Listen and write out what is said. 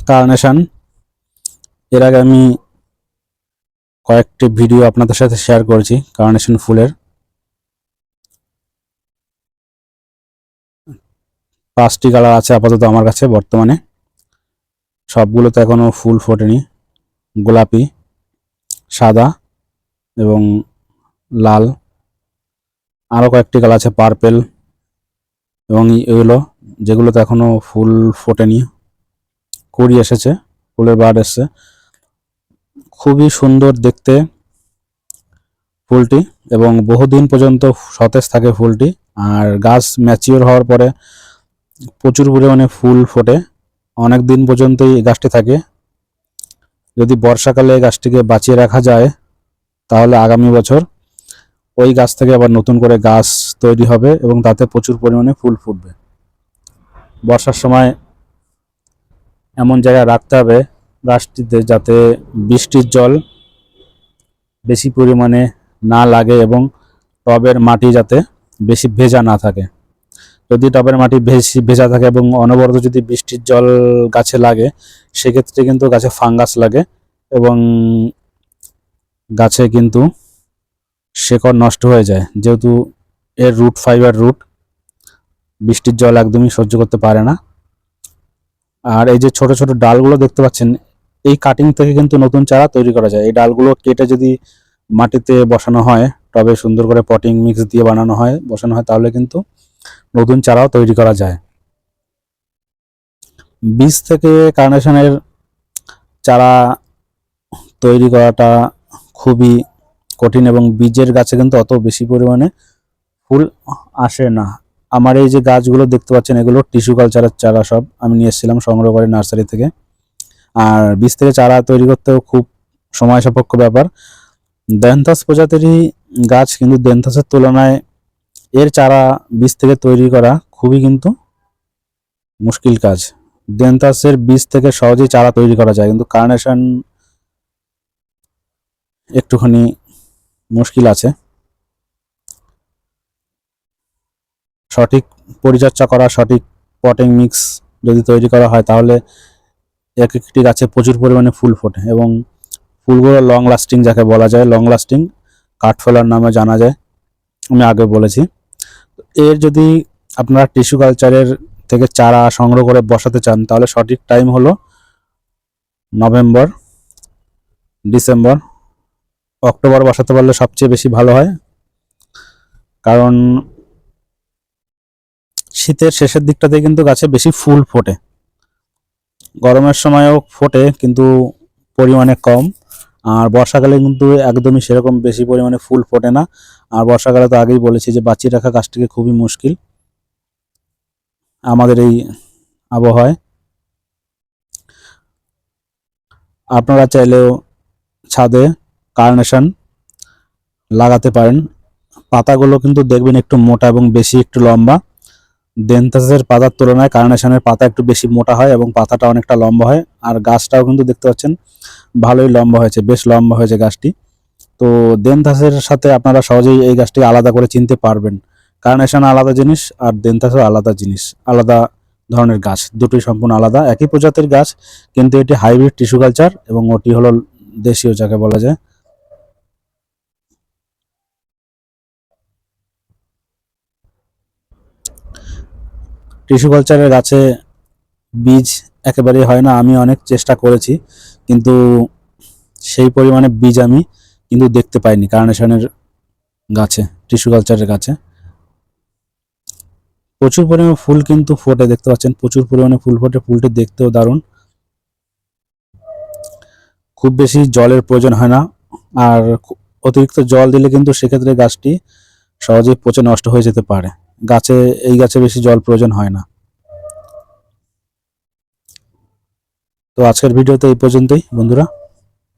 Carnation. এর আগে আমি কয়েকটি ভিডিও আপনাদের সাথে শেয়ার করেছি কার্নেশন ফুলের। 5টি কালার আছে আপাতত আমার কাছে বর্তমানে, সবগুলোতে এখনো ফুল ফোটেনি। গোলাপি, সাদা এবং লাল। আরও কয়েকটি কালার আছে পার্পেল এবং ইয়েলো, যেগুলোতে এখনো ফুল ফোটেনি। কুড়ি এসেছে, ফুলের বার্ড এসছে। খুবই সুন্দর দেখতে ফুলটি এবং বহুদিন পর্যন্ত সতেজ থাকে ফুলটি। আর গাছ ম্যাচিওর হওয়ার পরে প্রচুর পরিমাণে ফুল ফোটে, অনেক দিন পর্যন্তই গাছটি থাকে। যদি বর্ষাকালে গাছটিকে বাঁচিয়ে রাখা যায় তাহলে আগামী বছর ওই গাছ থেকে আবার নতুন করে গাছ তৈরি হবে এবং তাতে প্রচুর পরিমাণে ফুল ফুটবে। বর্ষার সময় এমন জায়গায় রাখতে হবে গাছটিতে যাতে বৃষ্টির জল বেশি পরিমাণে না লাগে এবং টবের মাটি যাতে বেশি ভেজা না থাকে। যদি টবের মাটি বেশি ভেজা থাকে এবং অনবরত যদি বৃষ্টির জল গাছে লাগে, সেক্ষেত্রে কিন্তু গাছে ফাঙ্গাস লাগে এবং গাছে কিন্তু শেকড় নষ্ট হয়ে যায়, যেহেতু এর রুট ফাইবার রুট বৃষ্টির জল একদমই সহ্য করতে পারে না। আর এই যে ছোট ছোট ডালগুলো দেখতে পাচ্ছেন, এই কাটিং থেকে কিন্তু নতুন চারা তৈরি করা যায়। এই ডালগুলো কেটে যদি মাটিতে বসানো হয়, টবে সুন্দর করে পটিং মিক্স দিয়ে বসানো হয়, তাহলে কিন্তু নতুন চারাও তৈরি করা যায়। বীজ থেকে কার্নেশনের চারা তৈরি করাটা খুবই কঠিন এবং বীজের গাছে কিন্তু অত বেশি পরিমাণে ফুল আসে না। আমার এই যে গাছগুলো দেখতে পাচ্ছেন, এগুলো টিস্যু কালচারের চারা, সব আমি নিয়ে এসেছিলাম সংগ্রহ করে নার্সারি থেকে। আর বীজ থেকে চারা তৈরি করতেও খুব সময় সাপেক্ষ ব্যাপার। দেনথাস প্রজাতিরই গাছ, কিন্তু দেনথাসের তুলনায় এর চারা বীজ থেকে তৈরি করা খুবই কিন্তু মুশকিল কাজ। দেনথাসের বীজ থেকে সহজেই চারা তৈরি করা যায়, কিন্তু কার্নেশন একটুখানি মুশকিল আছে। সঠিক পরিচর্যা করা, সঠিক পটিং মিক্স যদি তৈরি করা হয়, তাহলে এক একটি গাছে প্রচুর পরিমাণে ফুল ফোটে এবং ফুলগুলো লং লাস্টিং, যাকে বলা যায় লং লাস্টিং কাঠফোলার নামে জানা যায়, আমি আগে বলেছি। এর যদি আপনারা টিস্যু কালচারের থেকে চারা সংগ্রহ করে বসাতে চান, তাহলে সঠিক টাইম হলো নভেম্বর, ডিসেম্বর, অক্টোবর বসাতে পারলে সবচেয়ে বেশি ভালো হয়। কারণ শীতের শেষের দিকটাতে কিন্তু গাছে বেশি ফুল ফোটে। গরমের সময়ও ফোটে, কিন্তু পরিমাণে কম। আর বর্ষাকালে কিন্তু একদমই সেরকম বেশি পরিমাণে ফুল ফোটে না। আর বর্ষাকালে তো আগেই বলেছি যে বাঁচিয়ে রাখা গাছটিকে খুবই মুশকিল আমাদের এই আবহাওয়ায়। আপনারা চাইলেও ছাদে কার্নেশন লাগাতে পারেন। পাতাগুলো কিন্তু দেখবেন একটু মোটা এবং বেশি একটু লম্বা। দেনথাসের পাতার তুলনায় কার্নেশনের পাতা একটু বেশি মোটা হয় এবং পাতাটা অনেকটা লম্বা হয়। আর গাছটাও কিন্তু দেখতে পাচ্ছেন ভালোই লম্বা হয়েছে, বেশ লম্বা হয়েছে গাছটি। তো দেনথাসের সাথে আপনারা সহজেই এই গাছটি আলাদা করে চিনতে পারবেন। কার্নেশন আলাদা জিনিস আর দেনথাসও আলাদা জিনিস, আলাদা ধরনের গাছ, দুটোই সম্পূর্ণ আলাদা। একই প্রজাতির গাছ, কিন্তু এটি হাইব্রিড টিস্যু কালচার এবং ওটি হলো দেশীয়, যাকে বলা যায়। টিস্যু কালচারের গাছে বীজ একেবারেই হয় না। আমি অনেক চেষ্টা করেছি, কিন্তু সেই পরিমাণে বীজ আমি কিন্তু দেখতে পাইনি কার্নেশনের গাছে, টিস্যু কালচারের গাছে। প্রচুর পরিমাণে ফুল কিন্তু ফোটে, দেখতে পাচ্ছেন প্রচুর পরিমাণে ফুল ফোটে। ফুলটি দেখতেও দারুণ। খুব বেশি জলের প্রয়োজন হয় না, আর অতিরিক্ত জল দিলে কিন্তু সেক্ষেত্রে গাছটি সহজেই পচে নষ্ট হয়ে যেতে পারে। এই গাছে বেশি জল প্রয়োজন হয় না। তো আজকের ভিডিওতে এই পর্যন্তই বন্ধুরা।